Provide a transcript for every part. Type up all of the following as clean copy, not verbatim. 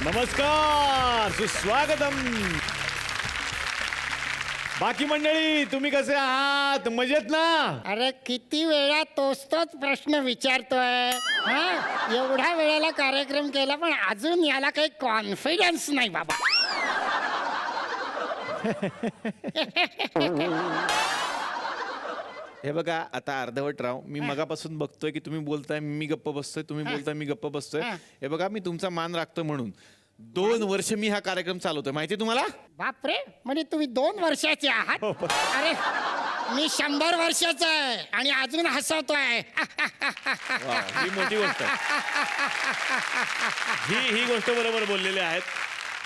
नमस्कार, सुस्वागतम. बाकी मंडळी तुम्ही कसे आहात? मजेत ना? अरे किती वेळा तोच प्रश्न विचारतोय हा? एवढ्या वेळेला कार्यक्रम केला पण अजून याला काही कॉन्फिडन्स नाही बाबा. हे बघा आता अर्धवट राव मी मगापासून बघतोय की तुम्ही बोलताय मी गप्प बसतोय, तुम्ही बोलताय मी गप्प बसतोय. हे बघा मी तुमचा मान राखतो म्हणून 2 वर्ष मी हा कार्यक्रम चालवतोय, माहिती तुम्हाला? बापरे, म्हणजे तुम्ही 2 वर्षाचे आहात? अरे मी 100 वर्षाचा आहे आणि अजून हसवतोय. वा, ही मोठी गोष्ट आहे. ही गोष्ट बरोबर बोललेले आहेत.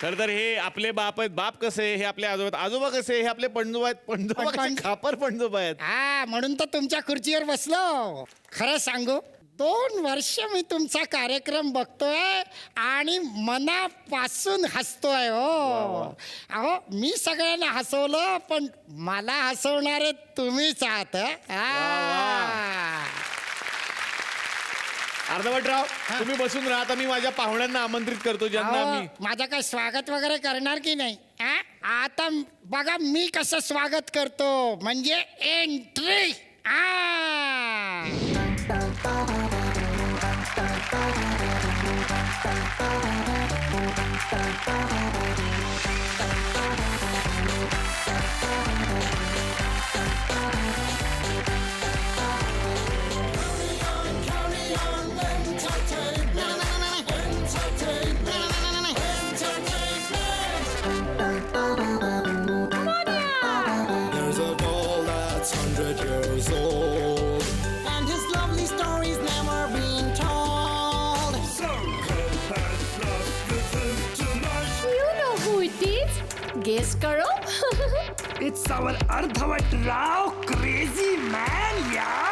खरं तर हे आपले बाप आहेत. बाप कसे हे आपले आजोबा, आजोबा कसे हे आपले पणजोबा आहेत. पणजोबा खापर पणजोबा आहेत. हा म्हणून तर तुमच्या खुर्चीवर बसलो. खरं सांगू 2 वर्ष मी तुमचा कार्यक्रम बघतोय आणि मनापासून हसतोय. हो अहो मी सगळ्यांना हसवलं पण मला हसवणारे तुम्हीच आहात. अर्धवटराव तुम्ही बसून राहा. आता मी माझ्या पाहुण्यांना आमंत्रित करतो ज्यांना मी माझं काय स्वागत वगैरे करणार की नाही? आता बघा मी कसं स्वागत करतो, म्हणजे entry. There's a doll that's 100 years old, and his lovely story's never been told. So come and love with him tonight. You know who it is? Guess karo. It's our Ardhavat Rao crazy man, yaar.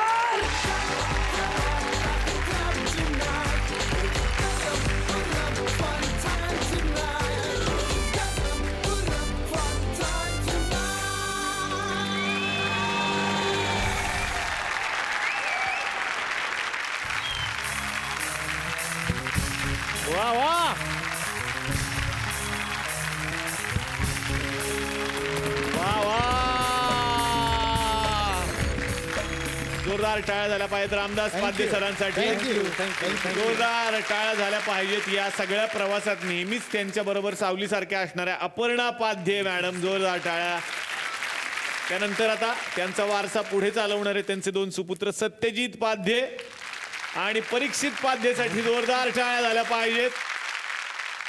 वा वा वा वा. जोरदार टाळ्या झाल्या पाहिजेत रामदास पाध्ये सरांसाठी. जोरदार टाळ्या झाल्या पाहिजेत. या सगळ्या प्रवासात नेहमीच त्यांच्या बरोबर सावलीसारख्या असणाऱ्या अपर्णा पाध्ये मॅडम, जोरदार टाळ्या. त्यानंतर आता त्यांचा वारसा पुढे चालवणारे त्यांचे 2 सुपुत्र सत्यजित पाध्ये आणि परीक्षित पाध्येसाठी जोरदार टाळ्या झाल्या पाहिजेत.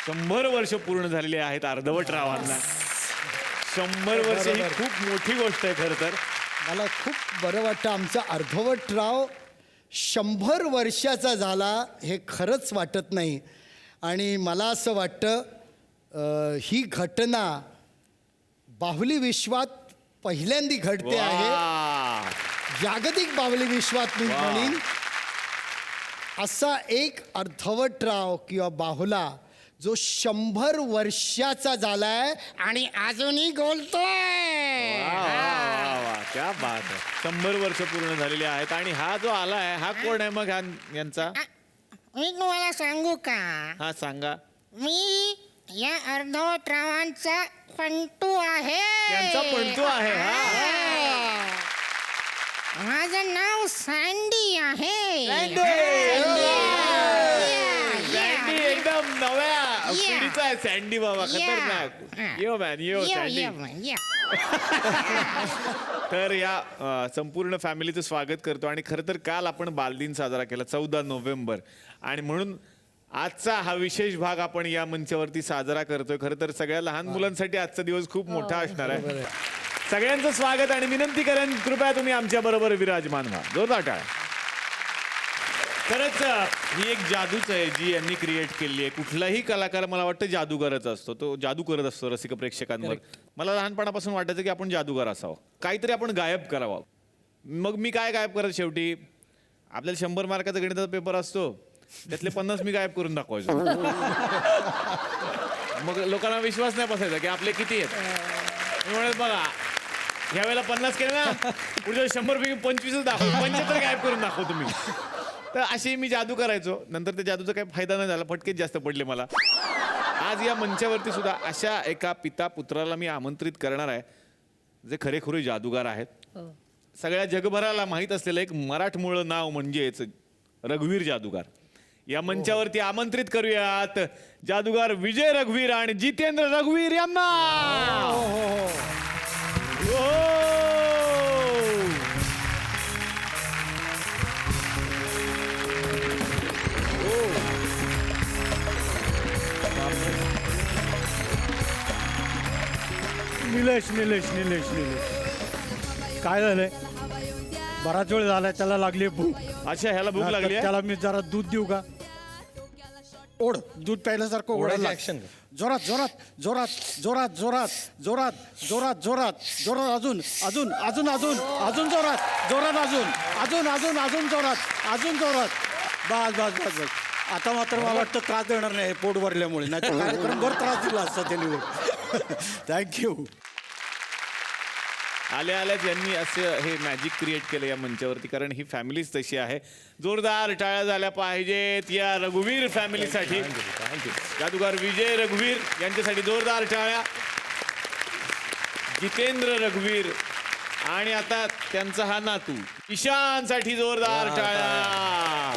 100 वर्ष पूर्ण झालेली आहेत अर्धवटरावांना. 100 वर्ष ही खूप मोठी गोष्ट आहे. खरं तर मला खूप बरं वाटतं आमचा अर्धवटराव 100 वर्षाचा झाला हे खरंच वाटत नाही. आणि मला असं वाटतं ही घटना बाहुली विश्वात पहिल्यांदी घडते आहे. वा. जागतिक बाहुली विश्वात मी म्हणीन असा एक अर्धवटराव किंवा बाहुला जो 100 वर्षाचा झालाय आणि अजूनही बोलतोय. वा, वा, वा, क्या बात आहे. 100 वर्ष पूर्ण झालेली आहेत. आणि हा जो आला आहे हा कोण आहे मग यांचा? मी तुम्हाला सांगू का, हा सांगा. मी या अर्धवटरावांचा पंटू आहे. यांचा पंटू आहे. हा माझं नाव सँडी आहे. सँडी एकदम नव्या Yeah. पिढीचा आहे सँडी बाबा. खतरनाक. यो मॅन यो सँडी. तर या संपूर्ण फॅमिलीचं स्वागत करतो. आणि खरं तर काल आपण बालदिन साजरा केला 14 नोव्हेंबर आणि म्हणून आजचा हा विशेष भाग आपण या मंचावरती साजरा करतोय. खरं तर सगळ्या लहान मुलांसाठी आजचा दिवस खूप मोठा असणार आहे. सगळ्यांचं स्वागत आणि विनंती करेन कृपया तुम्ही आमच्या बरोबर विराजमान व्हा. जोरदार टाळ्या. खरंच ही एक जादूच आहे जी यांनी क्रिएट केली आहे. कुठलाही कलाकार मला वाटतं जादूगरच असतो. तो जादू करत असतो रसिक प्रेक्षकांवर. मला लहानपणापासून वाटायचं की आपण जादूगार असावं, काहीतरी आपण गायब करावं. मग मी काय गायब करत शेवटी आपल्याला 100 मार्काचा गणिताचा पेपर असतो, त्यातले 50 मी गायब करून दाखवायचो. मग लोकांना विश्वास नाही बसायचा की आपले किती आहेत. म्हणत बघा ह्या वेळेला 50 केले ना, पुढच्या 100 पैकी 25 दाखव, 75 गायब करून दाखव तुम्ही. तर अशी मी जादू करायचो. नंतर त्या जादूचा काही फायदा नाही झाला, फटकेच जास्त पडले मला. आज या मंचावरती सुद्धा अशा एका पिता पुत्राला मी आमंत्रित करणार आहे जे खरेखुरे जादूगार आहेत. सगळ्या जगभराला माहीत असलेलं एक मराठमोळ नाव म्हणजेच रघुवीर जादूगार. या मंचावरती आमंत्रित करूयात जादूगार विजय रघुवीर आणि जितेंद्र रघुवीर यांना. निलेश निलेश निलेश निलेश काय झालंय? बराच वेळ झालाय, त्याला लागली भूक. अच्छा, ह्याला भूक लागली आहे? त्याला मी जरा दूध देऊ का? ओढ, दूध प्यायल्यासारखं ओढायला ऍक्शन. जोरात जोरात जोरात जोरात जोरात जोरात जोरात जोरात जोरात अजून अजून अजून अजून अजून जोरात जोरात अजून अजून अजून अजून जोरात अजून जोरात. बस बस बस बस. आता मात्र मला वाटतं त्रास देणार नाही पोट भरल्यामुळे, नाही तर कार्यक्रमभर त्रास दिला असता त्यांनी. थँक्यू. आल्या आल्याच यांनी असं हे मॅजिक क्रिएट केलं या मंचावरती, कारण ही फॅमिलीच तशी आहे. जोरदार टाळ्या झाल्या पाहिजेत या रघुवीर फॅमिलीसाठी. जादूगार विजय रघुवीर यांच्यासाठी जोरदार टाळ्या. जितेंद्र रघुवीर आणि आता त्यांचा हा नातू ईशानसाठी जोरदार टाळ्या.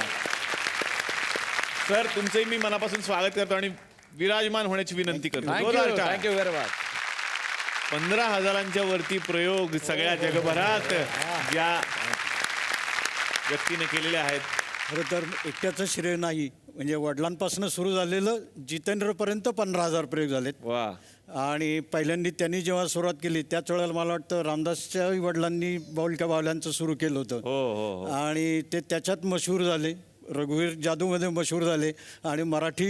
सर, तुमचंही मी मनापासून स्वागत करतो आणि विराजमान होण्याची विनंती करतो. जोरदार टाळ्या. Thank you very much. 15,000च्या वरती प्रयोग सगळ्या जगभरात ज्या व्यक्तीने केलेले आहेत. खरं तर एकट्याचं श्रेय नाही, म्हणजे वडिलांपासून सुरू झालेलं जितेंद्रपर्यंत 15,000 प्रयोग झालेत. वा. आणि पहिल्यांदा त्यांनी जेव्हा सुरुवात केली त्याच वेळेला मला वाटतं रामदासच्या वडिलांनी बाहुलक्या बाहुल्यांचं सुरू केलं होतं. हो. आणि ते त्याच्यात मशहूर झाले. रघुवीर जादूमध्ये मशहूर झाले. आणि मराठी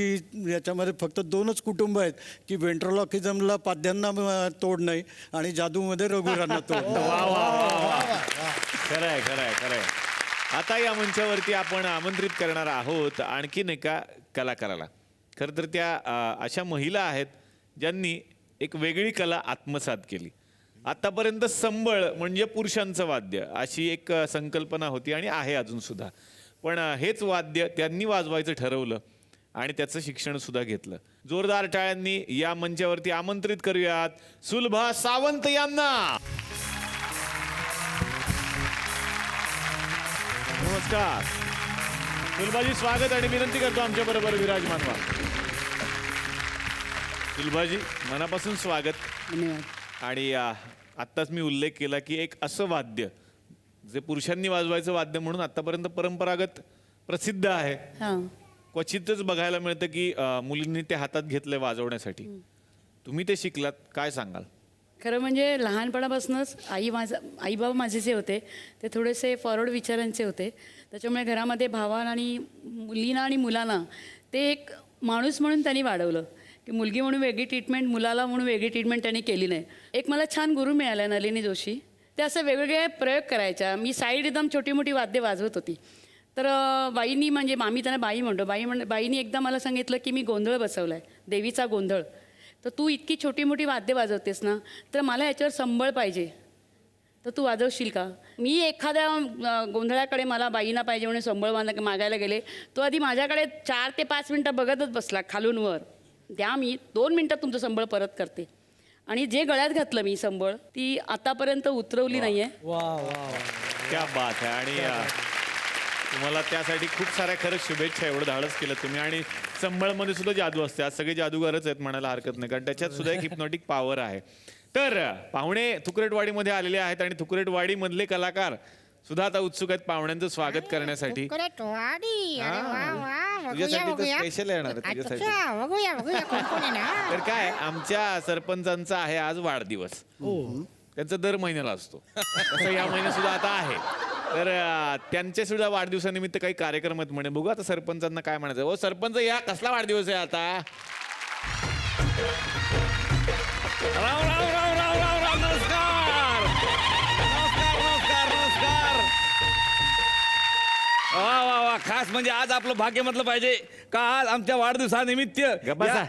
याच्यामध्ये फक्त 2च कुटुंब आहेत की वेंट्रोलॉकिझमला पाद्यांना तोड नाही आणि जादूमध्ये रघुवीरांना तोड नाही. खरंय. आता या मंचावरती आपण आमंत्रित करणार आहोत आणखीन एका कलाकाराला. खरं तर त्या अशा महिला आहेत ज्यांनी एक वेगळी कला आत्मसात केली. आतापर्यंत संबळ म्हणजे पुरुषांचं वाद्य अशी एक संकल्पना होती आणि आहे अजून सुद्धा. पण हेच वाद्य त्यांनी वाजवायचं ठरवलं आणि त्याचं शिक्षण सुद्धा घेतलं. जोरदार टाळ्यांनी या मंचावरती आमंत्रित करूयात सुलभा सावंत यांना. नमस्कार सुलभाजी, स्वागत आणि विनंती करतो आमच्या बरोबर विराजमान व्हा. सुलभाजी, मनापासून स्वागत. आणि आत्ताच मी उल्लेख केला की एक असं वाद्य जे पुरुषांनी वाजवायचं वाद्य म्हणून आतापर्यंत परंपरागत प्रसिद्ध आहे. क्वचितच बघायला मिळतं की मुलींनी ते हातात घेतलंय वाजवण्यासाठी. तुम्ही ते शिकलात, काय सांगाल? खरं म्हणजे लहानपणापासूनच आई बाबा माझे जे होते ते थोडेसे फॉरवर्ड विचारांचे होते. त्याच्यामुळे घरामध्ये भावांना आणि मुलींना आणि मुलांना ते एक माणूस म्हणून त्यांनी वाढवलं की मुलगी म्हणून वेगळी ट्रीटमेंट, मुलाला म्हणून वेगळी ट्रीटमेंट त्यांनी केली नाही. एक मला छान गुरु मिळाला, नलिनी जोशी. ते असं वेगवेगळे प्रयोग करायच्या. मी साईड एकदम छोटी मोठी वाद्य वाजवत होती. तर बाईंनी, म्हणजे आम्ही त्यांना बाई म्हणतो, बाईंनी एकदा मला सांगितलं की मी गोंधळ बसवला आहे, देवीचा गोंधळ. तर तू इतकी छोटी मोठी वाद्य वाजवतेस ना, तर मला ह्याच्यावर संबळ पाहिजे, तर तू वाजवशील का? मी एखाद्या गोंधळाकडे मला बाईंना पाहिजे म्हणून संबळ मागायला गेले. तो आधी माझ्याकडे 4 ते 5 मिनटं बघतच बसला खालून वर. द्या, मी 2 मिनटात तुमचं संबळ परत करते. आणि जे गळ्यात घातलं मी संबळ, ती आतापर्यंत उतरवली नाहीये. क्या बात आहे. आणि तुम्हाला त्यासाठी खूप साऱ्या खरंच शुभेच्छा. एवढं धाडस केलं तुम्ही. आणि संबळमध्ये सुद्धा जादू असते. आज सगळे जादूगारच आहेत म्हणायला हरकत नाही, कारण त्याच्यात सुद्धा एक हिप्नॉटिक पॉवर आहे. तर पाहुणे थुकरेटवाडीमध्ये आलेले आहेत आणि थुकरेटवाडीमधले कलाकार सुद्धा आता उत्सुक आहेत पाहुण्यांचं स्वागत करण्यासाठी. स्पेशल येणार आहे तुझ्यासाठी. तर काय, आमच्या सरपंचांचा आहे आज वाढदिवस. त्यांचा दर महिन्याला असतो, तसं या महिन्यात सुद्धा आता आहे. तर त्यांच्या सुद्धा वाढदिवसानिमित्त काही कार्यक्रम आहेत म्हणे. बघू आता सरपंचांना काय म्हणायचं. ओ सरपंच, या कसला वाढदिवस आहे आता? राव राव राव राव राव राव, नमस्कार नमस्कार नमस्कार नमस्कार. वा वा वा, खास म्हणजे आज आपलं भाग्य म्हटलं पाहिजे का आज आमच्या वाढदिवसानिमित्त. गप्पा.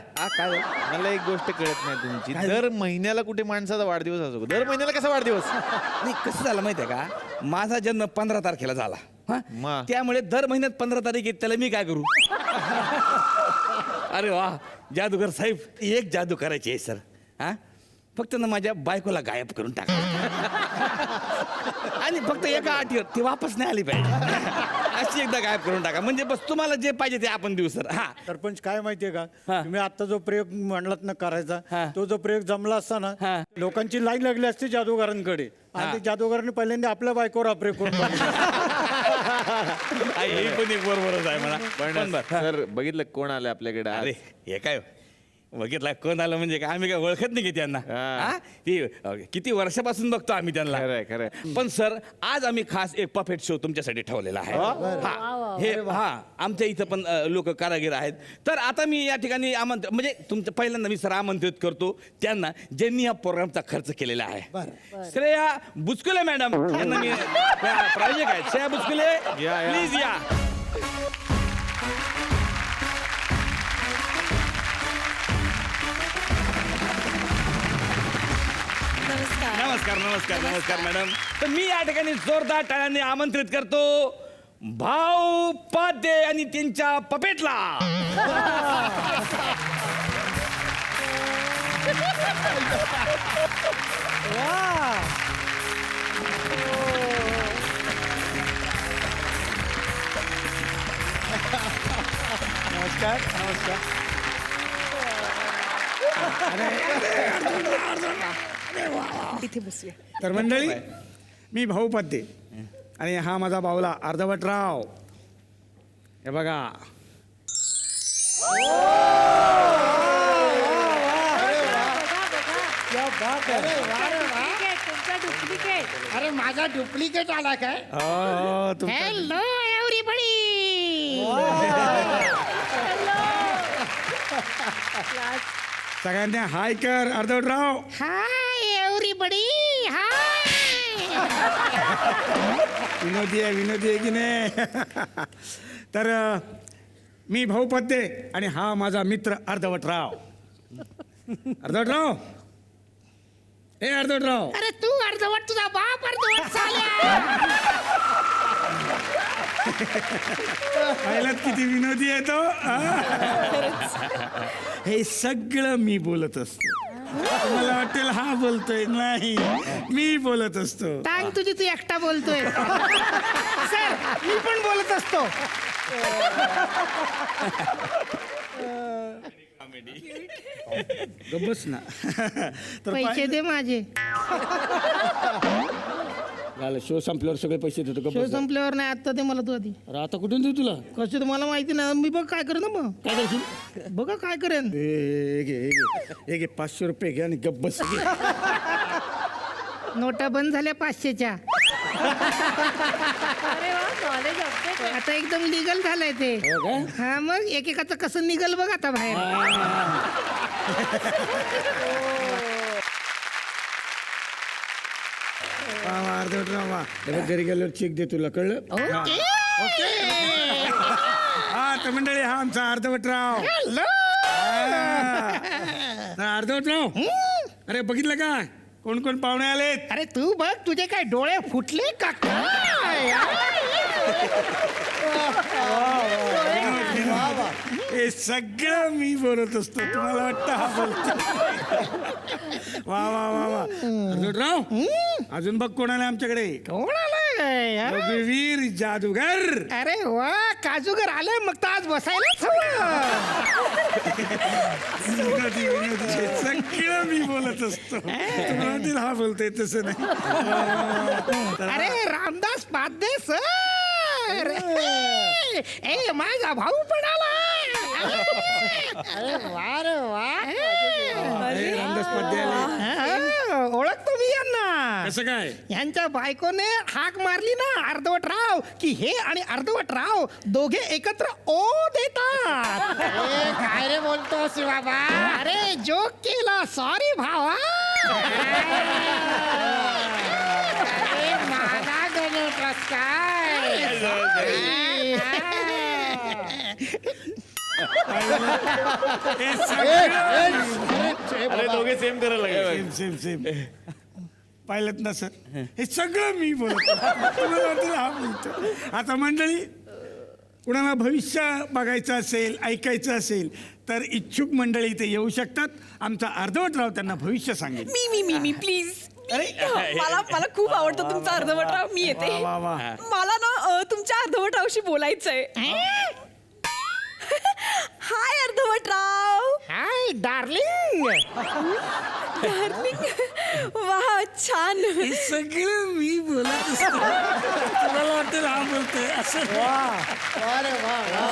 मला एक गोष्ट कळत नाही तुमची. दर महिन्याला कुठे माणसाचा वाढदिवस असतो? दर महिन्याला कसा वाढदिवस? नाही, कसं झालं माहितीये का, माझा जन्म 15 तारखेला झाला. मग? त्यामुळे दर महिन्यात 15 तारीख येते, त्याला मी काय करू? अरे वा जादूगर साहेब एक जादू करायची आहे सर हा फक्त ना माझ्या बायकोला गायब करून टाका आणि फक्त एका अटीवर ती वापस नाही आली पाहिजे अशी एकदा गायब करून टाका म्हणजे बस तुम्हाला जे पाहिजे ते आपण देऊ सर हा सरपंच काय माहितीये का हा. तुम्ही आता जो प्रयोग म्हणलात ना हा. करायचा तो जो प्रयोग जमला असता हा. ना लोकांची लाईन लागली असती जादूगारांकडे आणि ते जादूगारांनी पहिल्यांदा आपल्या बायकोवर हा प्रयोग करून बघितला. हे पण एक बरोबरच आहे मला पण बरं. सर बघितलं कोण आलं आपल्याकडे आज? अरे हे काय बघितला कोण आलं म्हणजे काय आम्ही काय ओळखत नाही की त्यांना हा. हा? ती किती वर्षापासून बघतो आम्ही त्यांना खरंय, खरंय. पण सर आज आम्ही खास एक पफेट शो तुमच्यासाठी ठेवलेला आहे हा. हे हा आमच्या इथं पण लोक कारागीर आहेत तर आता मी या ठिकाणी म्हणजे तुमचं पहिल्यांदा मी सर आमंत्रित करतो त्यांना ज्यांनी या प्रोग्रामचा खर्च केलेला आहे श्रेया बुचकुले मॅडम यांना मी प्रायोजक आहेत श्रेया बुचकुले या. प्लीज या नमस्कार नमस्कार नमस्कार मॅडम तर मी या ठिकाणी जोरदार टाळ्यांनी आमंत्रित करतो भाऊ पाध्ये आणि त्यांच्या पपेटला नमस्कार नमस्कार तर मंडळी मी भाऊ पत्ते आणि हा माझा बावला अर्धवटराव हे बघा अरे माझा डुप्लिकेट आला काय हॅलो एव्हरीबडी सगळ्यांना हाय कर अर्धवटराव हाय एव्हरीबडी हाय विनोदी आहे की नाही तर मी भाऊ पत्ते आणि हा माझा मित्र अर्धवटराव अर्धवटराव ए अर्धवटराव अरे तू अर्धवट तुझा बाप अर्धवट झाला पाहिलात किती विनोदी आहे तो हे सगळं मी बोलत असतो मला वाटेल हा बोलतोय नाही मी बोलत असतो टांग तुझी तू एकटा बोलतोय सर मी पण बोलत असतो गबस ना तर पैसे दे माझे झालं शो संपल्यावर सगळे पैसे देतो शो गबस संपल्यावर नाही आता ते मला तू आधी अरे आता कुठून देऊ तुला कसं तुम्हाला माहिती ना मी बघ काय करेन मग काय करशील बघा काय करेन हे घे 500 रुपये घे आणि गब्बस घे नोटा बंद झाल्या 500च्या अरे वा कॉलेज अपडेट आता एकदम लिगल झालंय ते हो का? हा मग एकेकाचं कसं निघल बघ आता बाहेर अर्धवटराव वा हे बघ, घरी गेल्यावर चेक दे तुला कळलं हा तर मंडळी हा आमचा अर्धवटराव अर्धवटराव अरे बघितलं का कोण कोण पाहुणे आलेत अरे तू बघ तुझे काय डोळे फुटले का काय? हे सगळं मी बोलत असतो तुम्हाला वाटतं हा बोलतो वा वा वा वा अर्धवटराव अजून बघ कोण आलं आमच्याकडे कोण आलाय अरे रघुवीर जादूगर अरे वा काजूगर आले मग तर आज बसायलाच हवं विनोदी हे सगळं मी बोलत असतो तुम्हाला वाटेल हा बोलतोय तसं नाही अरे रामदास पाध्ये सर ए माझा भाऊ पण आला अरे वा रे वा अरे रामदास पाध्ये आले ओळखतो मी यांना कसं काय यांच्या बायकोने हाक मारली ना अर्धवटराव की हे आणि अर्धवटराव दोघे एकत्र ओ देतात काय रे बोलतोस बाबा अरे जोक केला सॉरी भावा अरे माझा गणपत काय हे सगळं अरे दोघे सेम करायला लागले सेम सेम पाहिलं ना सर हे सगळं मी बोलतो तुम्हाला वाटतं हा बोलतो आता मंडळी कुणाला भविष्य बघायचं असेल ऐकायचं असेल तर इच्छुक मंडळी इथे येऊ शकतात. आमचा अर्धवट राव त्यांना भविष्य सांगेल. मी प्लीज मला मला खूप आवडतं तुमचा अर्धवटराव. मी येते. वा, वा. मला ना तुमच्या अर्धवटरावशी बोलायचंय. Hi Ardhavatrao. Hi darling. Darling. वा छान. हे सगळं मी बोलत असतो. तुम्हाला वाटतं हा बोलतोय असं. अरे वा वा.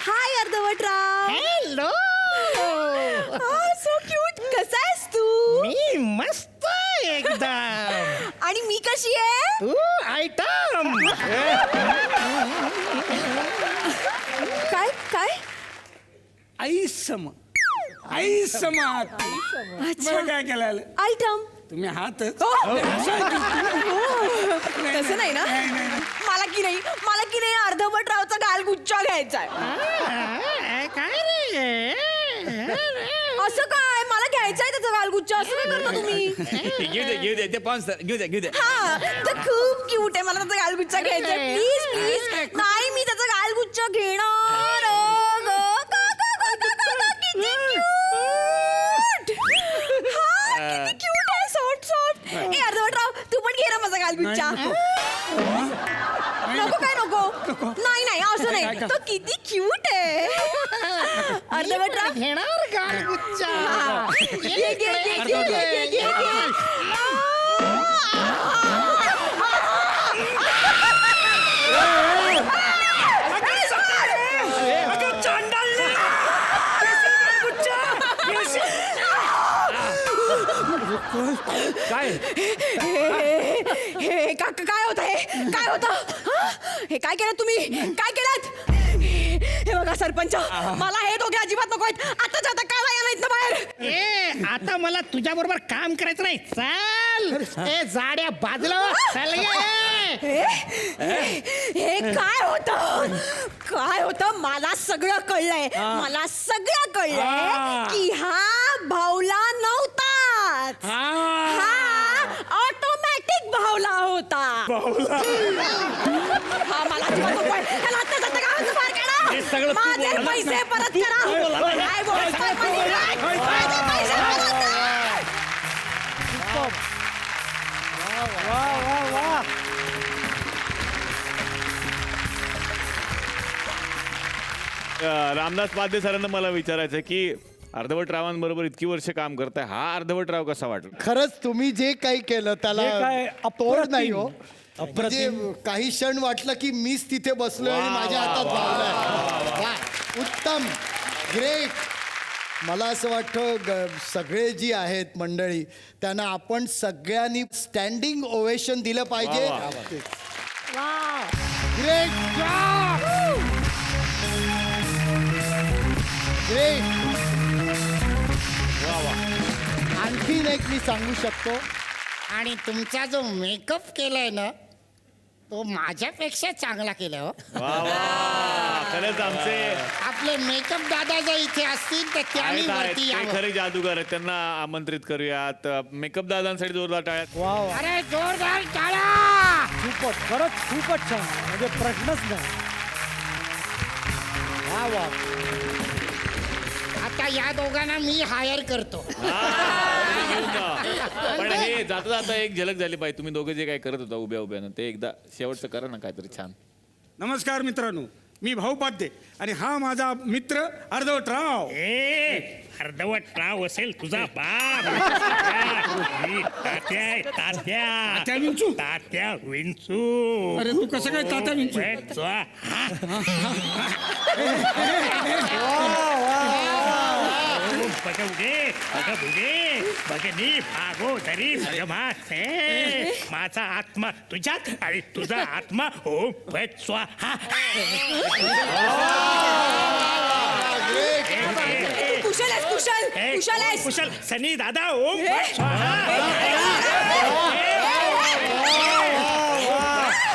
हाय अर्धवटराव. हॅलो. So cute. कसा आहेस तू? मी मस्त एकदम. आणि मी कशी आहे? तू आयटम. काय काय? आई सम आहात. तुम्हाला काय केलं आयटम. तुम्ही आहातच. तसं नाही ना. मला की नाही अर्धवटरावचा गालगुच्चा घ्यायचा आहे. काय रे. असं काय? मला घ्यायचा आहे त्याचा गालगुच्चा. असं काय करता तुम्ही? घेऊ दे ते पाच घेऊ द्या. हा तर खूप क्यूट आहे. मला त्याचा गालगुच्चा घ्यायचा आहे. प्लीज. नाही मी त्याचा गालगुच्चा घेणार. किती क्यूट आहे. सॉफ्ट. ए अर्धवटराव तू पण घे ना माझा गालगुच्चा. नको. नाही असं नाही. तो किती क्यूट आहे. अर्धवटराव घेणार गालगुच्चा. घे. काय हे काय होतं? काय होतं? हे काय केलं तुम्ही? काय केलं? हे बघा सरपंच, मला हे दोघे अजिबात नको आहेत. आताच्या आता काय यायला इथनं बाहेर. ए आता मला तुझ्या बरोबर काम करायचं नाही. चल. ए जाड्या बाजूला चल. हे काय होतं? मला सगळं कळलंय. मला सगळं कळलंय की हा भावला नव्हता. हा ऑटोमॅटिक भावला होता. हा मला अजिबात नको आहे. ह्याला आत्ताच आता गावाचं बाहेर काढा. माझे पैसे परत करा. काय बोलतोय? माझे पैसे परत करा. रामदास पाध्ये सरांना मला विचारायचं आहे की अर्धवट रावांबरोबर इतकी वर्ष काम करताय, हा अर्धवट राव कसा वाटला? खरंच तुम्ही जे काही केलं त्याला तोड नाही हो. म्हणजे अप्रतिम. काही क्षण वाटलं की मीच तिथे बसलोय आणि माझ्या हातात भावलाय. वा, उत्तम, ग्रेट. मला असं वाटतं सगळे जी आहेत मंडळी त्यांना आपण सगळ्यांनी स्टँडिंग ओवेशन दिलं पाहिजे. Great job. ग्रेट. आणखीन एक मी सांगू शकतो. आणि तुमचा जो मेकअप केलाय ना तो माझ्यापेक्षा चांगला केलाय. हो खरंच आमचे आपले मेकअप दादा जर इथे असतील तर त्यांनी वरती ते यावं. खरे जादूगार आहेत, त्यांना आमंत्रित करूयात. मेकअप दादांसाठी जोरदार टाळ्या. अरे जोरदार टाळ्या. खरंच खूपच छान. म्हणजे प्रश्नच नाही. आता या दोघांना मी हायर करतो. पण हे जाता जाता एक झलक झाली पाहिजे. तुम्ही दोघे जे काय करत होता उभ्या उभ्यानं ते एकदा शेवटचं करा ना काहीतरी छान. नमस्कार मित्रांनो, मी भाऊ पाध्ये आणि हा माझा मित्र अर्धवट राव. अर्धवट राव असेल तुझा बाप. तात्या विंचू. तात्या विंचू. अरे तू कसं काय तात्या विंचू? बघनी भागोदरी भगमासे. माझा आत्मा तुझ्यात आणि तुझा आत्मा ओम फट स्वाहा. कुशल सनी दादा ओम फट स्वाहा.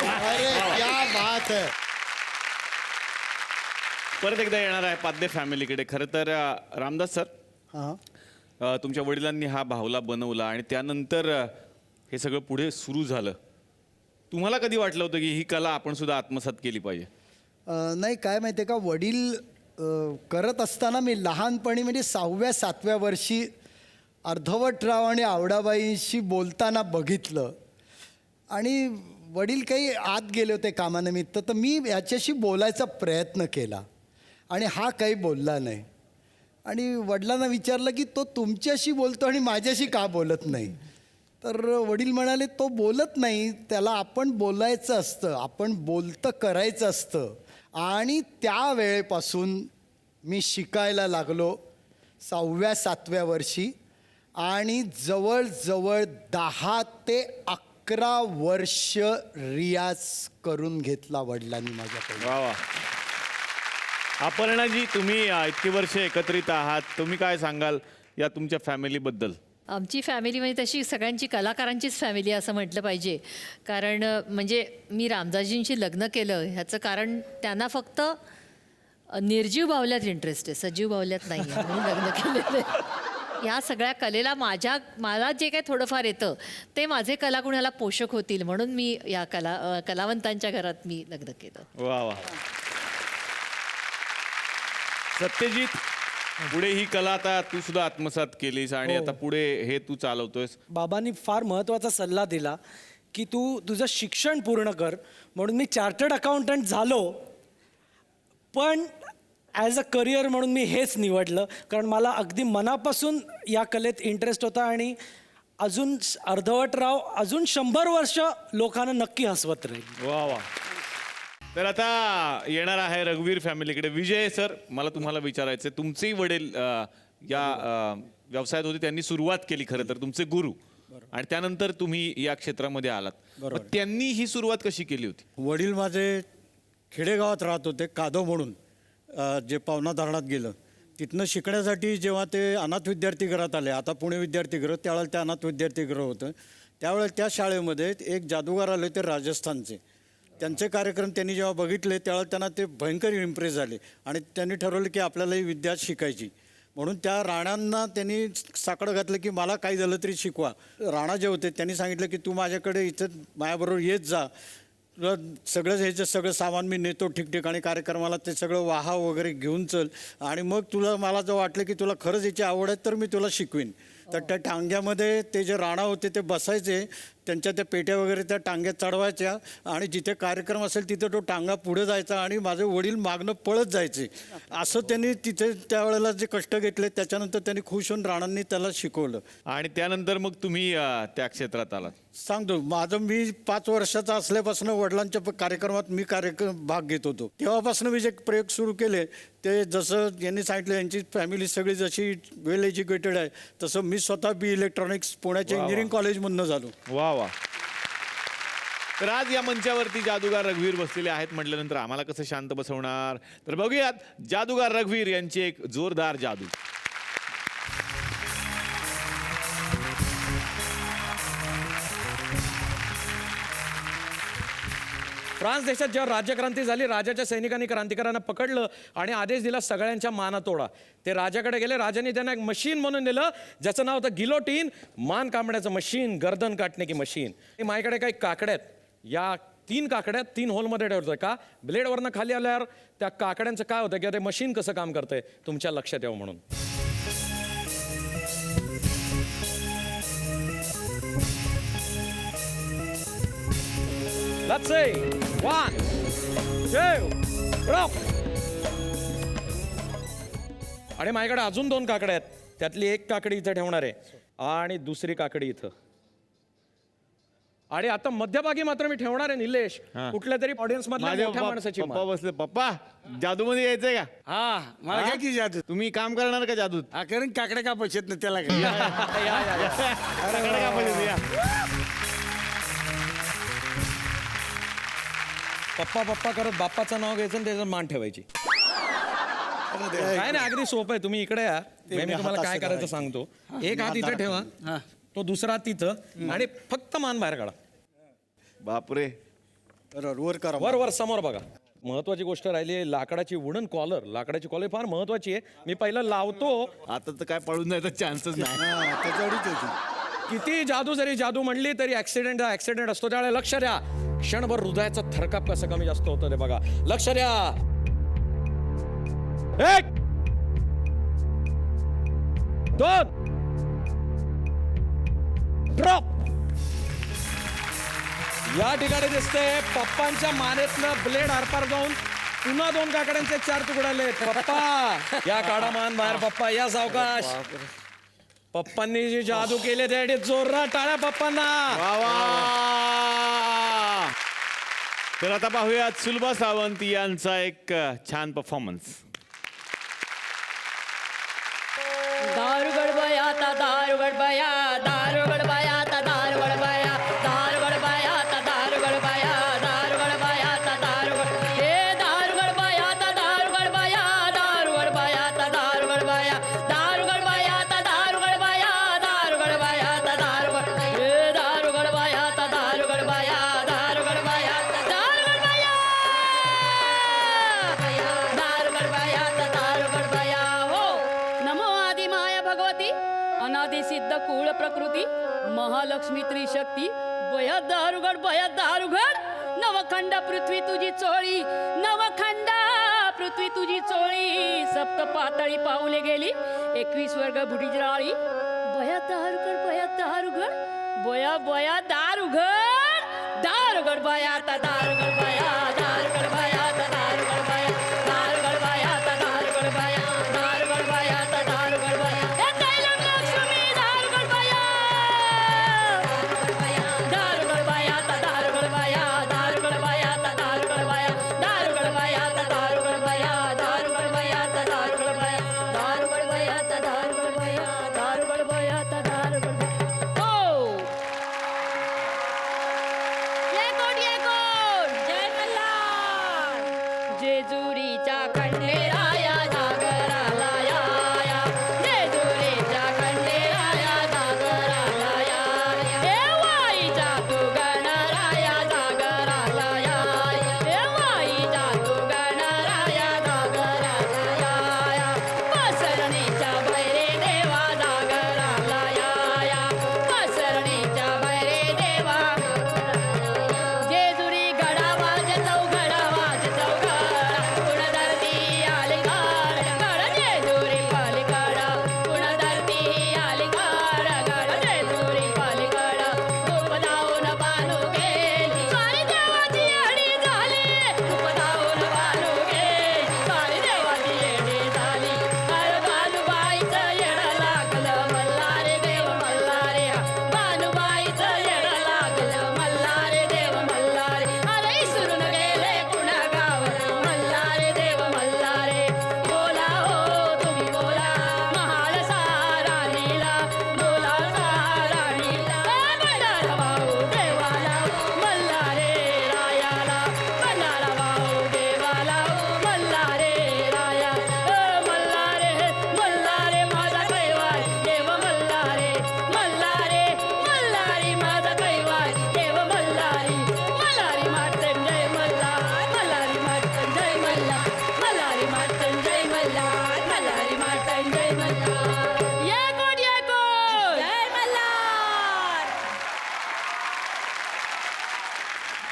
अरे क्या बात है. परत एकदा येणार आहे पाध्ये फॅमिलीकडे. खरं तर रामदास सर, तुमच्या वडिलांनी हा भावला बनवला आणि त्यानंतर हे सगळं पुढे सुरू झालं. तुम्हाला कधी वाटलं होतं की ही कला आपण सुद्धा आत्मसात केली पाहिजे? नाही काय माहिती आहे का, वडील करत असताना मी लहानपणी म्हणजे 6व्या-7व्या वर्षी अर्धवटराव आणि आवडाबाईंशी बोलताना बघितलं आणि वडील काही आत गेले होते कामानिमित्त, तर मी याच्याशी बोलायचा प्रयत्न केला आणि हा काही बोलला नाही. आणि वडिलांना विचारलं की तो तुमच्याशी बोलतो आणि माझ्याशी का बोलत नाही. तर वडील म्हणाले तो बोलत नाही, त्याला आपण बोलायचं असतं, आपण बोलतं करायचं असतं. आणि त्या वेळेपासून मी शिकायला लागलो 6व्या-7व्या वर्षी आणि जवळजवळ 10 ते 11 वर्ष रियाज करून घेतला वडिलांनी माझ्याकडे. वा वा. अपर्णाजी, तुम्ही इतकी वर्ष एकत्रित आहात, तुम्ही काय सांगाल या तुमच्या फॅमिलीबद्दल? आमची फॅमिली म्हणजे तशी सगळ्यांची कलाकारांचीच फॅमिली असं म्हटलं पाहिजे. कारण म्हणजे मी रामदासजींशी लग्न केलं ह्याचं कारण त्यांना फक्त निर्जीव बाहुल्यात इंटरेस्ट आहे, सजीव बाहुल्यात नाही आहे, म्हणून लग्न केलेलं आहे. ह्या सगळ्या कलेला मला जे काही थोडंफार येतं ते माझे कलागुण ह्याला पोषक होतील म्हणून मी या कलावंतांच्या घरात मी लग्न केलं. वा वा. सत्यजित, पुढे ही कला आता तू सुद्धा आत्मसात केलीस आणि आता पुढे हे तू चालवतोयस. बाबांनी फार महत्त्वाचा सल्ला दिला की तू तुझं शिक्षण पूर्ण कर, म्हणून मी चार्टर्ड अकाउंटंट झालो, पण ॲज अ करिअर म्हणून मी हेच निवडलं, कारण मला अगदी मनापासून या कलेत इंटरेस्ट होता आणि अजून अर्धवटराव अजून 100 वर्ष लोकांना नक्की हसवत राहील. वा वा. तर आता येणार आहे रघुवीर फॅमिलीकडे. विजय सर, मला तुम्हाला विचारायचं आहे, तुमचेही वडील या व्यवसायात होते, त्यांनी सुरुवात केली खरं तर, तुमचे गुरु, आणि त्यानंतर तुम्ही या क्षेत्रामध्ये आलात. मग त्यांनी ही सुरुवात कशी केली होती? वडील माझे खेडेगावात राहत होते, कादो म्हणून, जे पावना धरणात गेलं. तिथनं शिकण्यासाठी जेव्हा ते अनाथ विद्यार्थीगृहात आले, आता पुणे विद्यार्थीगृह, त्यावेळेला ते अनाथ विद्यार्थीगृह होतं, त्यावेळेला त्या शाळेमध्ये एक जादूगार आले होते राजस्थानचे. त्यांचे कार्यक्रम त्यांनी जेव्हा बघितले त्यावेळेला त्यांना ते भयंकर इम्प्रेस झाले आणि त्यांनी ठरवलं की आपल्याला ही विद्या शिकायची. म्हणून त्या राणांना त्यांनी साकडं घातलं की मला काही झालं तरी शिकवा. राणा जे होते त्यांनी सांगितलं की तू माझ्याकडे इथं माझ्याबरोबर येत जा, तुला सगळं सामान मी नेतो ठिकठिकाणी कार्यक्रमाला, ते सगळं वाहा वगैरे घेऊन चल, आणि मग तुला मला जर वाटलं की तुला खरंच याची आवड आहे तर मी तुला शिकवीन. तर त्या टांग्यामध्ये ते जे राणा होते ते बसायचे, त्यांच्या त्या पेट्या वगैरे त्या टांग्यात चढवायच्या आणि जिथे कार्यक्रम असेल तिथे तो टांगा पुढे जायचा आणि माझे वडील मागणं पळत जायचे. असं त्यांनी तिथे त्यावेळेला जे कष्ट घेतले, त्याच्यानंतर त्यांनी खुश होऊन राणांनी त्याला शिकवलं. आणि त्यानंतर मग तुम्ही त्या क्षेत्रात आलात. सांगतो, मी 5 वर्षाचा असल्यापासून वडिलांच्या कार्यक्रमात मी भाग घेत होतो. तेव्हापासून मी जे प्रयोग सुरू केले ते, जसं यांनी सांगितलं, यांची फॅमिली सगळी जशी वेल एज्युकेटेड आहे, तसं मी स्वतः इलेक्ट्रॉनिक्स पुण्याच्या इंजिनिअरिंग कॉलेजमधनं झालो. वा वा. तर आज या मंचावरती जादूगार रघुवीर बसलेले आहेत म्हटल्यानंतर आम्हाला कसं शांत बसवणार, तर बघूयात जादूगार रघुवीर यांची एक जोरदार जादू. फ्रान्स देशात जेव्हा राज्यक्रांती झाली, राजाच्या सैनिकांनी क्रांतिकारांना पकडलं आणि आदेश दिला सगळ्यांच्या माना तोडा. ते राजाकडे गेले, राजाने त्यांना एक मशीन म्हणून दिलं ज्याचं नाव होतं गिलोटीन, मान कापण्याचं मशीन, गर्दन काटणे की मशीन. माझ्याकडे काही काकड्या आहेत, या 3 काकड्या 3 होलमध्ये ठेवतोय का, ब्लेडवरनं खाली आल्यावर त्या काकड्यांचं काय होतं किंवा ते मशीन कसं काम करतंय तुमच्या लक्षात यावं म्हणून. Let's say 1, 2, rock. आणि माझ्याकडे अजून 2 काकड्या आहेत, त्यातली एक काकडी इथं ठेवणार आहे आणि दुसरी काकडी इथं. आणि आता मध्यभागी मात्र मी ठेवणार आहे निलेश, कुठल्या तरी ऑडियन्स मधल्या मोठ्या माणसाची. पप्पा बसले. पप्पा, जादू मध्ये यायचंय का? हा, मला काय की जादू? तुम्ही काम करणार का जादूत? हा, कारण काकडे का पैशात ना त्याला पप्पा पप्पा करत बाप्पाचं नाव घ्यायचं आणि त्याचं मान ठेवायची. काय नाही, अगदी सोपं आहे. तुम्ही इकडे या, मी तुम्हाला काय करायचं सांगतो. एक हात इथं ठेवा, तो दुसरा हात तिथं, आणि फक्त मान बाहेर काढा. बापरे. वर करा, वर वर समोर बघा. महत्वाची गोष्ट राहिली आहे, लाकडाची वुडन कॉलर. लाकडाची कॉलर फार महत्वाची आहे. मी पहिलं लावतो. आता तर काय पळून जायचा चान्सच नाही. किती जादू जरी जादू म्हणली तरी ऍक्सिडेंट असतो, त्यावेळेला लक्ष द्या. क्षणभर हृदयाचा थरकाप कसं कमी जास्त होतं ते बघा. लक्ष द्या. एक, दोन, ड्रॉप. या ठिकाणी दिसते पप्पांच्या मानेतनं ब्लेड आरपार जाऊन पुन्हा 2 काकड्यांचे 4 तुकडे आले. पप्पा या काढा मान बाहेर. पप्पा या सावकाश. पप्पांनी जी जादू केली त्यासाठी जोरदार टाळ्या पप्पांना. वा वा. तर आता पाहूयात सुलभा सावंत यांचा एक छान परफॉर्मन्स. दारू गडबया आता दारू गडबया दारू गडबया आता दारू गडबया दारू गडबया आता दारू गडबया दारू गडबया आता दारू गड हे दारू गडबया आता दारू गडबया दारू गडबया आता दारू गडबया दारू गडबया आता दारू गडबया दारू गडबया आता दारू गड हे दारू गडबया आता दारू गडबया दारू गडबया आता दारू गडबया दारू गडबया आता दारू गडबया. हो नमो आदि माया भगवती अनादि सिद्ध कुळ प्रकृती महालक्ष्मी त्रिशक्ती बया दारुगड बया दारुगड नवखंड पृथ्वी तुझी चोळी नवखंड पृथ्वी तुझी चोळी सप्त पातळी पाऊले गेली 21 वर्ग बुटीजराळी बया दारुगड बया बया दारुगड दारुगड बया आता दारुगड बया दारुगड बया आता दारुगड बया दारुगड बया आता दारुगड बया दारुगड बया आता दारुगड बया हे कैलास लक्ष्मी दारुगड बया दारुगड बया आता दारुगड बया दारुगड बया आता दारुगड बया दारुगड बया आता दारुगड बया दारुगड बया आता दारुगड बया दारुगड बया आता दारुगड बया दारुगड बया आता दारुगड हो ये कोट जय मल्हार जेजुरीच्या खंडेराया जागराला या जेजुरीच्या खंडेराया जागराला या हे वाईच्या तू गणराया जागराला या हे वाईच्या तू गणराया जागराला या पसरणीच्या बैरे देवा जागराला या पसरणीच्या बैरे देवा जेजुरी गडा वाज चौघडा पुणधरती आली गाड गड जेजुरी पालिकाडा पुणधरती आली गाड गड जेजुरी पालिकाडा धूप दाऊन बानू गेली सारी देवाची येडी झाली धूप दाऊन बानू गेली सारी देवाची येडी झाली अरे बानूबाईचं येडं लागलं मल्हारे देव मल्हारे बानूबाईचं येडं लागलं मल्हारे देव मल्हारे अरे इसरून गेले पुन्हा गावात मल्हारे देव मल्हारे बोला हो तुम्ही बोला महाळ साराणीला बोला साराणीला भंडारा भाऊ देवाला मल्हारे रायाला भंडारा भाऊ देवाला मल्हारे राया मल्हारे मल्हारे माझा कैवार देव मल्हारे मल्हारे मल्हारी माझा कैवार देव मल्हारी मल्हारी मातन जय मल्हार मल्हारी मातन जय मल्हार मल्हारी मातन जय मल्हार मल्हारी मातन जय मल्हार ये कोट जय मल्हार.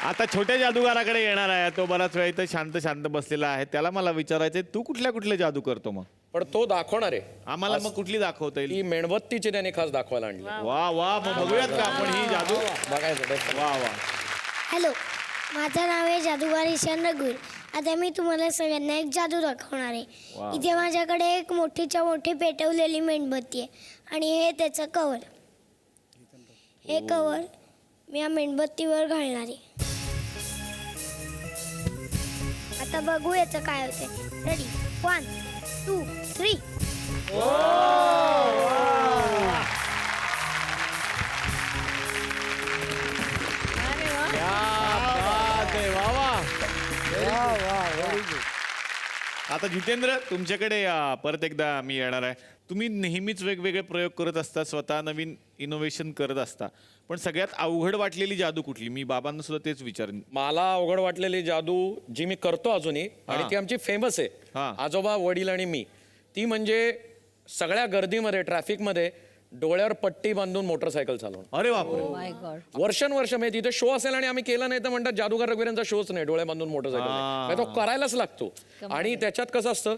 आता छोट्या जादूगाराकडे येणार आहे. तो बराच वेळ इथं शांत शांत बसलेला आहे. त्याला मला विचारायचंय तू कुठले जादू करतो मग? पण तो दाखवणार आहे. आम्हाला मग कुठली दाखवता येईल? ती मेणबत्तीची त्याने खास दाखवायला आणली. वा वा. मग बघूयात का आपण ही जादू? बघायचं. वा वा. हॅलो, माझं नाव आहे जादूगार ईशान रघुवीर. आता मी तुम्हाला सगळ्यांना एक जादू दाखवणार आहे. इथे माझ्याकडे एक मोठीच्या मोठी पेटवलेली मेणबत्ती आहे आणि हे त्याचं कवर. हे कवर मी या मेणबत्तीवर घालणार आहे. आता बघू याचं काय होतंय. रेडी 1 2 3. आता जितेंद्र तुमच्याकडे परत एकदा मी येणार आहे. तुम्ही नेहमीच वेगवेगळे प्रयोग करत असता, स्वतः नवीन इनोव्हेशन करत असता, पण सगळ्यात अवघड वाटलेली जादू कुठली? मी बाबांना सुद्धा तेच विचारेन. मला अवघड वाटलेली जादू जी मी करतो अजूनही आणि ती आमची फेमस आहे, आजोबा वडील आणि मी, ती म्हणजे सगळ्या गर्दीमध्ये ट्रॅफिकमध्ये डोळ्यावर पट्टी बांधून मोटरसायकल चालवणं. अरे बापरे. माय गॉड. वर्षानुवर्ष म्हणजे तिथे शो असेल आणि आम्ही केला नाही तर म्हणतात जादूगार रघुवीरांचा शोच नाही, डोळे बांधून मोटरसायकल नाही. म्हणजे तो करायलाच लागतो. आणि त्याच्यात कसं असतं,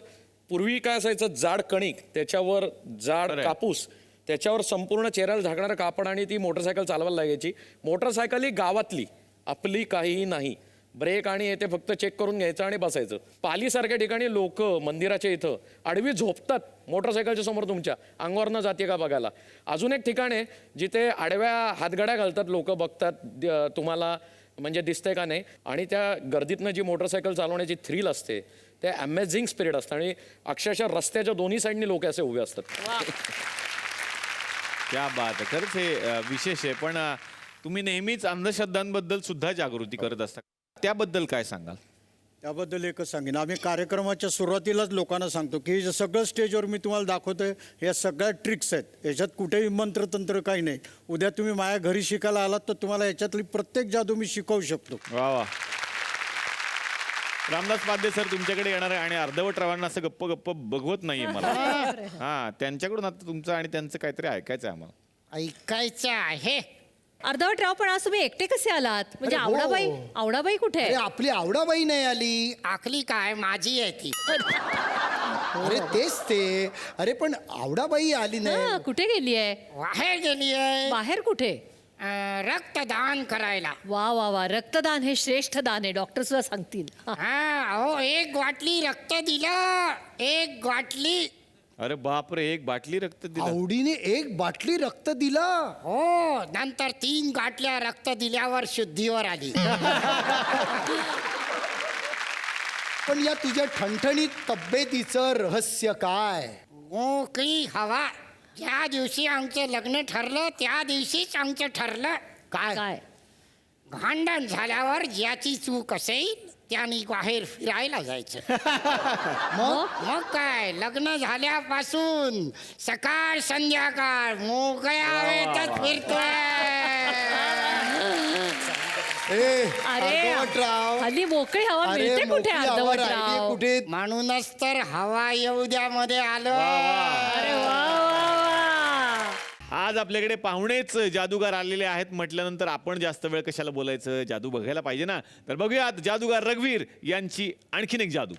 पूर्वी काय असायचं, जाड कणिक, त्याच्यावर जाड कापूस, त्याच्यावर संपूर्ण चेहऱ्याला झाकणारं कापड आणि ती मोटरसायकल चालवायला लागायची. मोटरसायकल ही गावातली, आपली काहीही नाही. ब्रेक आणि येते फक्त चेक करून घ्यायचं आणि बसायचं. पालीसारख्या ठिकाणी लोक मंदिराच्या इथं आडवी झोपतात मोटरसायकलच्या समोर, तुमच्या अंगावरनं जाते का बघायला. अजून एक ठिकाण आहे जिथे आडव्या हातगाड्या घालतात लोक, बघतात तुम्हाला म्हणजे दिसतंय का नाही. आणि त्या गर्दीतनं जी मोटरसायकल चालवण्याची थ्रिल असते ते अमेझिंग स्पिरिट असतं. आणि अक्षरशः रस्त्याच्या दोन्ही साईडनी लोक असे उभे असतात. क्या बात आहे. खरंच हे विशेष आहे. पण तुम्ही नेहमीच अंधश्रद्धांबद्दल सुद्धा जागृती करत असता, त्याबद्दल काय सांगाल? त्याबद्दल एकच सांगेन, आम्ही कार्यक्रमाच्या सुरुवातीलाच लोकांना सांगतो की हे सगळं स्टेजवर मी तुम्हाला दाखवतोय, या सगळ्या ट्रिक्स आहेत, याच्यात कुठेही मंत्रतंत्र काही नाही. उद्या तुम्ही माझ्या घरी शिकायला आलात तर तुम्हाला याच्यातली प्रत्येक जादू मी शिकवू शकतो. वा वा. रामदास पाध्ये सर तुमच्याकडे येणार आहे आणि अर्धवट रावांना असं गप्प गप्प बघवत नाहीये मला. हा, त्यांच्याकडून आता तुमचं आणि त्यांचं काहीतरी ऐकायचं आहे आम्हाला. ऐकायचं आहे. अर्धवट राव, पण आज तुम्ही एकटे कसे आलात? म्हणजे अरे हो. आवडाबाई कुठे अरे आहे? आपली आवडाबाई नाही आली. आखली काय माझी आहे ती. अरे तेच ते. अरे पण आवडाबाई आली नाही. हा, कुठे गेली आहे? बाहेर गेली आहे बाहेर कुठे? रक्तदान करायला. वा वा वा, रक्तदान हे श्रेष्ठ दान आहे, डॉक्टर सुद्धा सांगतील. हा, अहो, 1 बाटली रक्त दिलं, 1 बाटली. अरे बापरे, 1 बाटली रक्त दिलं. आवडीने 1 बाटली रक्त दिलं. हो, नंतर 3 बाटल्या रक्त दिल्यावर शुद्धीवर आली. पण या तुझ्या ठणठणीत तब्येतीचं रहस्य काय? मोकळी हवा. ज्या दिवशी आमचं लग्न ठरलं त्या दिवशीच आमचं ठरलं. काय? भांडण झाल्यावर ज्याची चूक असेल त्याने बाहेर फिरायला जायचं. मग काय, लग्न झाल्यापासून सकाळ संध्याकाळ मोकळ्या वेळेतच ए, अरे अर्धवटराव. हल्ली मोकळी हवा अरे, मिळते कुठे? मोकळी हवा राहिली अर्धवटराव कुठे? म्हणूनच तर हवा येऊ द्या मध्ये आलो. अरे वा वा वा. आज आपल्याकडे पाहुणेच जादूगार आलेले आहेत म्हटल्यानंतर आपण जास्त वेळ कशाला बोलायचं, जादू बघायला पाहिजे ना. तर बघूयात जादूगार रघुवीर यांची आणखीन एक जादू.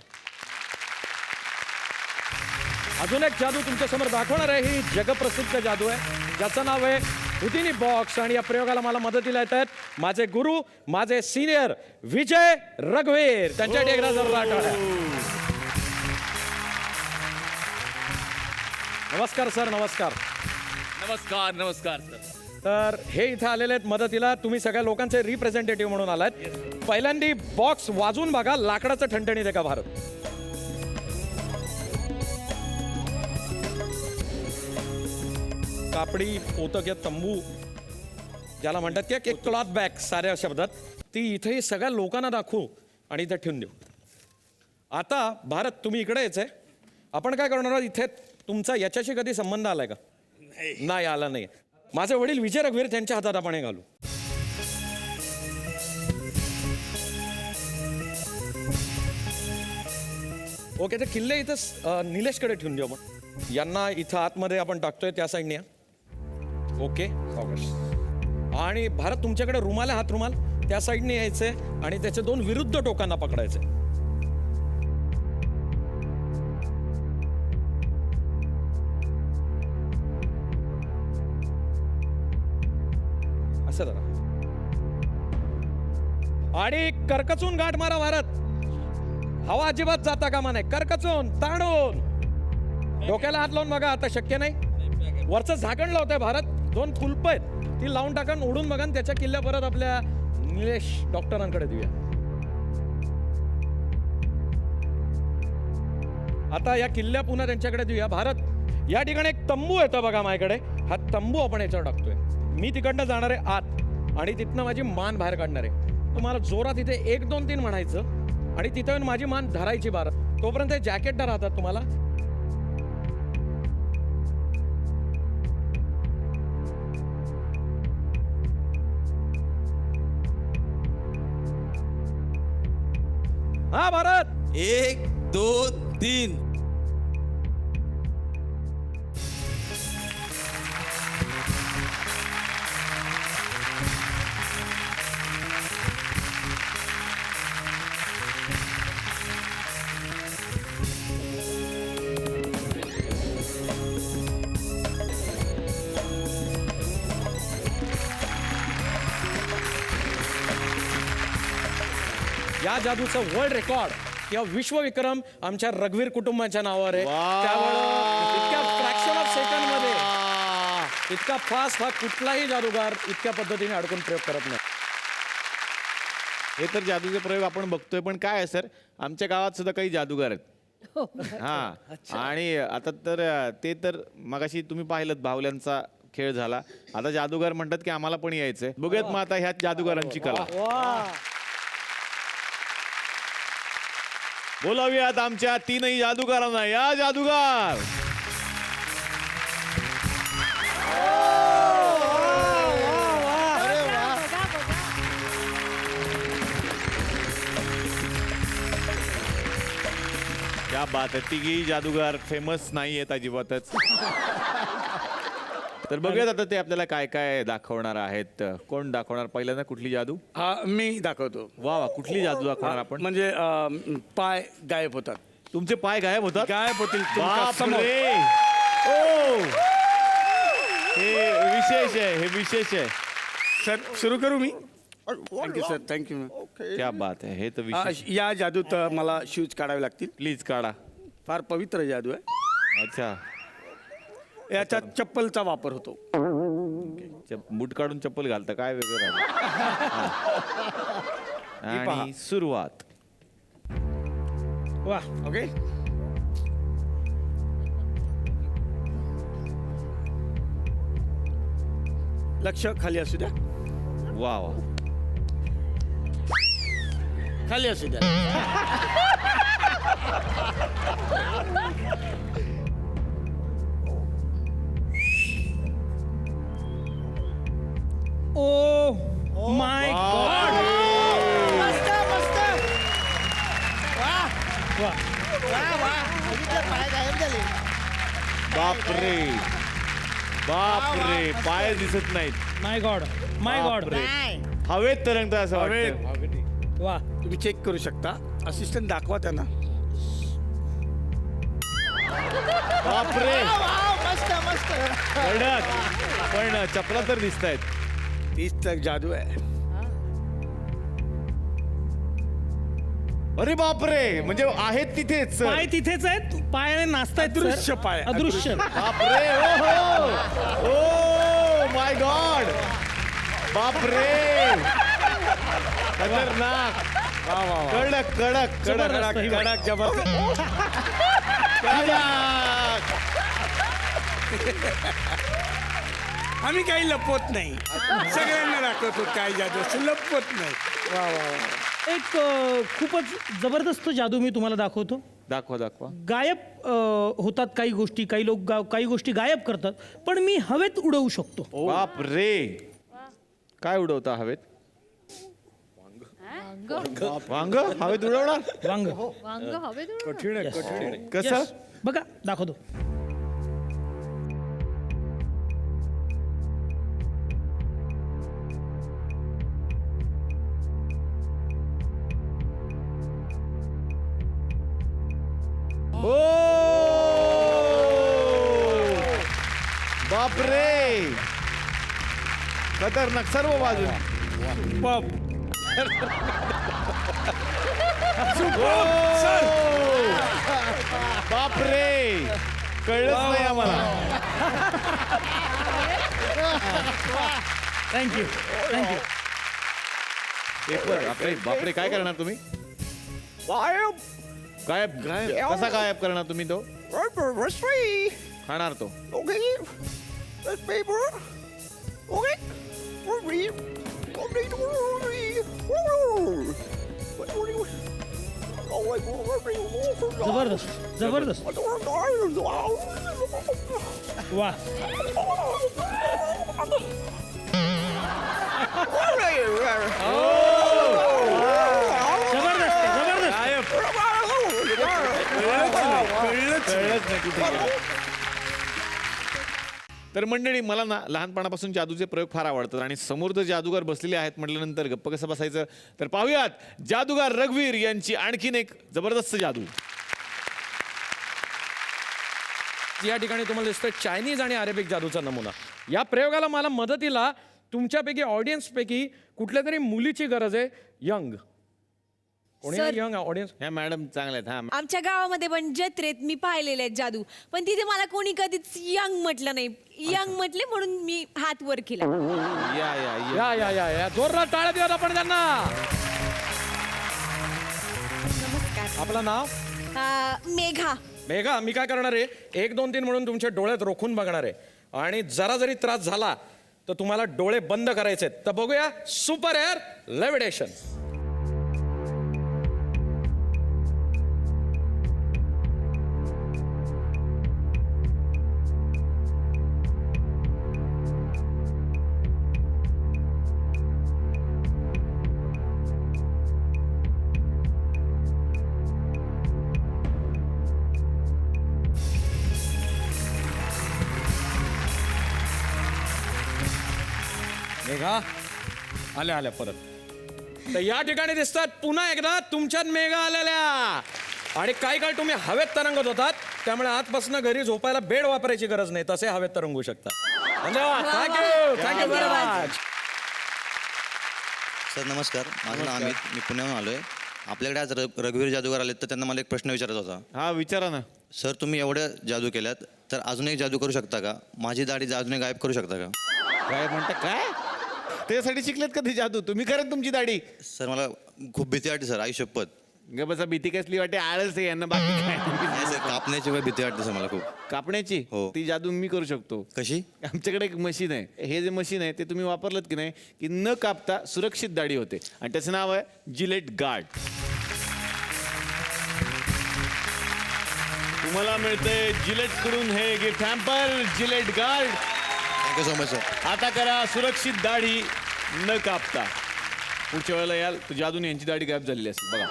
अजून एक जादू तुमच्या समोर दाखवणार आहे. ही जगप्रसिद्ध जादू आहे ज्याचं नाव आहे हुदिनी बॉक्स. आणि या प्रयोगाला मला मदतीला येत आहेत माझे गुरु, माझे सिनियर विजय रघुवीर. त्यांच्यासाठी एकदा जोरदार टाळ्या. नमस्कार सर. नमस्कार. नमस्कार. नमस्कार सर. तर हे इथे आलेले आहेत मदतीला. तुम्ही सगळ्या लोकांचे रिप्रेझेंटेटिव्ह म्हणून आलात. पहिल्यांदा बॉक्स वाजून बघा, लाकडाचं ठणठणीत आहे का भारत. कापडी पोतक या तंबू ज्याला म्हणतात की एक क्लॉथ बॅग साऱ्या शब्दात, ती इथे सगळ्या लोकांना दाखवू आणि इथे ठेवून देऊ. आता भारत तुम्ही इकडे यायचंय. आपण काय करणार आहोत, इथे तुमचा याच्याशी कधी संबंध आलाय का? नाही आला नाही. माझे वडील विजय रघुवीर त्यांच्या हातात आपण हे घालू. ओके, ते किल्ले इथं निलेशकडे ठेवून देऊ आपण. यांना इथं आतमध्ये आपण टाकतोय त्या साईडने या. ओके, सावकाश. आणि भारत तुमच्याकडे रुमाल आहे, हात रुमाल, त्या साईडने यायचंय आणि त्याच्या 2 विरुद्ध टोकांना पकडायचंय. असं जरा. आणि करकचून गाठ मारा भारत. हवा अजिबात जाता कामा नाही. करकचून, ताणून. डोक्याला हात लावून बघा. आता शक्य नाही. वरचं झाकण लावतंय भारत. 2 कुलप आहेत, ती लावून टाका, उडून बघा. त्याच्या किल्ल्या परत आपल्या निलेश डॉक्टरांकडे देऊया. आता या किल्ल्या पुन्हा त्यांच्याकडे देऊया. भारत, या ठिकाणी एक तंबू येतो बघा माझ्याकडे. हा तंबू आपण याच्यावर टाकतोय. मी तिकडनं जाणार आहे आत आणि तिथनं माझी मान बाहेर काढणार आहे. तुम्हाला जोरात इथे 1 2 3 म्हणायचं आणि तिथं येऊन माझी मान धरायची. भारत, तोपर्यंत जॅकेटला राहतात तुम्हाला. हा भारत, 1 2 3. या जादूचं वर्ल्ड रेकॉर्ड किंवा विश्वविक्रम आमच्या रघुवीर कुटुंबाच्या नावावर आहे. वा. त्यामुळं इतक्या फ्रॅक्शन ऑफ सेकंड मध्ये इतका फास्ट हा कुठलाही जादूगार इतक्या पद्धतीने अडकून प्रयोग करत नाही. हे तर जादूचे प्रयोग आपण बघतोय, पण काय आहे सर, आमच्या गावात सुद्धा काही जादूगार आहेत. हा, आणि आता तर ते तर मगाशी तुम्ही पाहिलं बाहुल्यांचा खेळ झाला. आता जादूगार म्हणतात की आम्हाला पण यायचंय. बघूयात मग आता ह्या जादूगारांची कला. बोलावूयात आमच्या तीनही जादूगारांना. या जादूगार. क्या बात आहे. तिघी जादूगार फेमस नाही आहेत अजिबातच. तर बघूयात आता ते आपल्याला काय काय दाखवणार आहेत. कोण दाखवणार पहिल्यांदा, कुठली जादू? हा, मी दाखवतो. वा वा, कुठली जादू दाखवणार आपण? म्हणजे पाय गायब होतात. तुमचे पाय गायब होतात? गायब होतील तुमच्या समोर. बापरे. ओ, हे विशेष आहे, हे विशेष आहे. सर सुरू करू मी? Thank you sir, thank you. क्या बात आहे. हे तर विशेष. या जादूत मला शूज काढावे लागतील. प्लीज काढा. फार पवित्र जादू आहे. अच्छा. याच्यात चप्पलचा वापर होतो. बूट काढून चप्पल घालता, काय वेगळं राहिलं. आणि सुरुवात. वा, ओके. लक्ष खाली असू द्या. वा वा. खाली असू द्या. Oh my God. मस्त मस्त. वा वा वा, पाय गायब झाले. बापरे बापरे, पाय दिसत नाहीत. माय गॉड, माय गॉड. हवेत तरंगतं असं वाटतं. वा, तुम्ही चेक करू शकता. असिस्टंट दाखवा त्यांना. बापरे, मस्त मस्त. कडक. पण चपला तर दिसत आहेत. तीच तर जादू आहे. अरे बापरे, म्हणजे आहेत तिथेच. पाय तिथेच आहेत, पायाने नाचतायत. अदृश्य पाय. अदृश्य. बापरे. ओ ओ माय गॉड. बापरे, खतरनाक. वा वा वा. कडक कडक कडक कडक कडक जबरदस्त. कडक. आम्ही काही लपवत नाही. सगळ्यांना दाखवतो काय जादू असं, लपवत नाही. वा वा वा. एक खूपच जबरदस्त जादू मी तुम्हाला दाखवतो. दाखवा दाखवा. गायब होतात काही गोष्टी, काही लोक काही गोष्टी गायब करतात, पण मी हवेत उडवू शकतो. बापरे, काय उडवता हवेत? वांग हवेत उडवणार? वांग. वांग हवेत उडवणार? कठीण आहे, कठीण आहे. कसं? Yes. बघा दाखवतो. ओ बापरे, खतरनाक. सर्व बाजू. बापरे, कळलंच नाही आम्हाला. Thank you thank you. पेपर. बापरे बापरे, काय करणार तुम्ही? गायब. गायब कसा गायब करणार तुम्ही तो? खाणार तो? जबरदस्त जबरदस्त. वा. जबरदस्त जबरदस्त. कळलंच नाही कुठे गेलं. तर मंडळी, मला ना लहानपणापासून जादूचे प्रयोग फार आवडतात आणि समोर जर जादूगार बसलेले आहेत म्हटल्यानंतर गप्प कसं बसायचं. तर पाहूयात जादूगार रघुवीर यांची आणखीन एक जबरदस्त जादू. या ठिकाणी तुम्हाला दिसतोय चायनीज आणि अरेबिक जादूचा नमुना. या प्रयोगाला मला मदतीला तुमच्यापैकी ऑडियन्सपैकी कुठल्या तरी मुलीची गरज आहे. यंग कोणी Sir. यंग ऑडियन्स ह्या मॅडम चांगल्या आहेत हा. आमच्या गावामध्ये पण जत्रेत मी पाहिलेले आहेत जादू, पण तिथे मला कोणी कधीच यंग म्हटलं नाही. यंग म्हटले म्हणून मी हात वर केला. या या या या या या या जोरदार टाळ्या देऊयात आपण त्यांना. नमस्कार. आपलं नाव? मेघा. मेघा, मी काय करणार आहे 1 2 3 म्हणून तुमच्या डोळ्यात रोखून बघणार आहे आणि जरा जरी त्रास झाला तर तुम्हाला डोळे बंद करायचे. तर बघूया सुपर एअर लेव्हिटेशन. मेघा आल्या आल्या परत. तर या ठिकाणी दिसतात पुन्हा एकदा तुमच्यात मेघा आलेल्या. आणि काही काळ तुम्ही हवेत तरंगत होतात, त्यामुळे आजपासून घरी झोपायला बेड वापरायची गरज नाही, तसे हवेत तरंगू शकता. धन्यवाद. Thank you very much. सर नमस्कार, माझं नाव अमित, मी पुण्याहून आलो आहे. आपल्याकडे आज रघुवीर जादूगार आलेत, तर त्यांना मला एक प्रश्न विचारायचा होता. हा विचारा ना. सर तुम्ही एवढ्या जादू केल्यात, तर अजून एक जादू करू शकता का? माझी दाढी जादूने गायब करू शकता का? काय म्हणता काय? त्यासाठी शिकलेत का ती जादू? तुम्ही करत तुमची दाढी? सर मला खूप भीती वाटते सर, आई शपथ. ग बसा, भीती कसली वाटते? आळस आहे यांना, बाकी काय नाही सर, कापण्याची वेळ भीती वाटते सर मला खूप. कापण्याची? हो. ती जादू मी करू शकतो. कशी? आमच्याकडे एक मशीन आहे. हे जे मशीन आहे ते तुम्ही वापरलं की नाही की न कापता सुरक्षित दाढी होते, आणि त्याचं नाव आहे जिलेट गार्ड. तुम्हाला मिळते जिलेट कडून हे gift hamper, Gillette guard. Thank you so much sir. आता करा सुरक्षित दाढी न कापता. पुढच्या वेळेला याल तर जादून यांची दाढी गायब झालेली असेल बघा.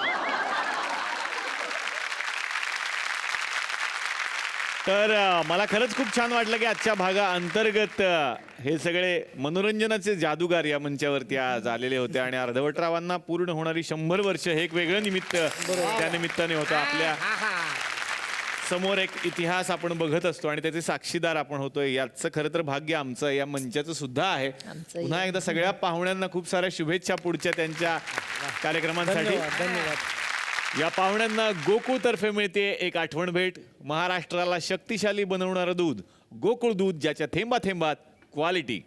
तर मला खरंच खूप छान वाटलं की आजच्या भागा अंतर्गत हे सगळे मनोरंजनाचे जादूगार या मंचावरती आज आलेले होते, आणि अर्धवटरावांना पूर्ण होणारी 100 वर्ष हे एक वेगळं निमित्त त्या निमित्ताने होतं. आपल्या समोर एक इतिहास आपण बघत असतो आणि त्याचे साक्षीदार आपण होतोय. याचं खरं तर भाग्य आमचं या मंचाचं सुद्धा आहे. पुन्हा एकदा सगळ्या पाहुण्यांना खूप साऱ्या शुभेच्छा पुढच्या त्यांच्या कार्यक्रमांसाठी. धन्यवाद. या पाहुण्यांना गोकुळ तर्फे मिळते एक आठवण भेट. महाराष्ट्राला शक्तिशाली बनवणारं दूध गोकुळ दूध, ज्याच्या थेंबा थेंबात क्वालिटी.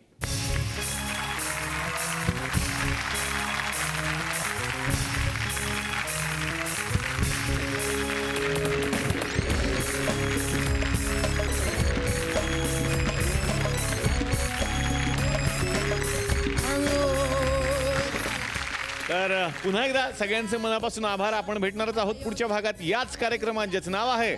तर पुन्हा एकदा सगळ्यांचे मनापासून आभार. आपण भेटणारच आहोत पुढच्या भागात याच कार्यक्रमात, ज्याचं नाव आहे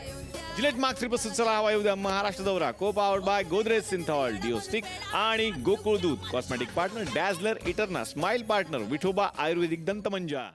जिलेट मार्क्स रिपस. चला हवा येऊ द्या महाराष्ट्र दौरा. Co powered by Godrej Cinthol deo stick आणि गोकुळ दूध. Cosmetic partner dazzler, eterna smile partner Vithoba ayurvedic दंतमंजा.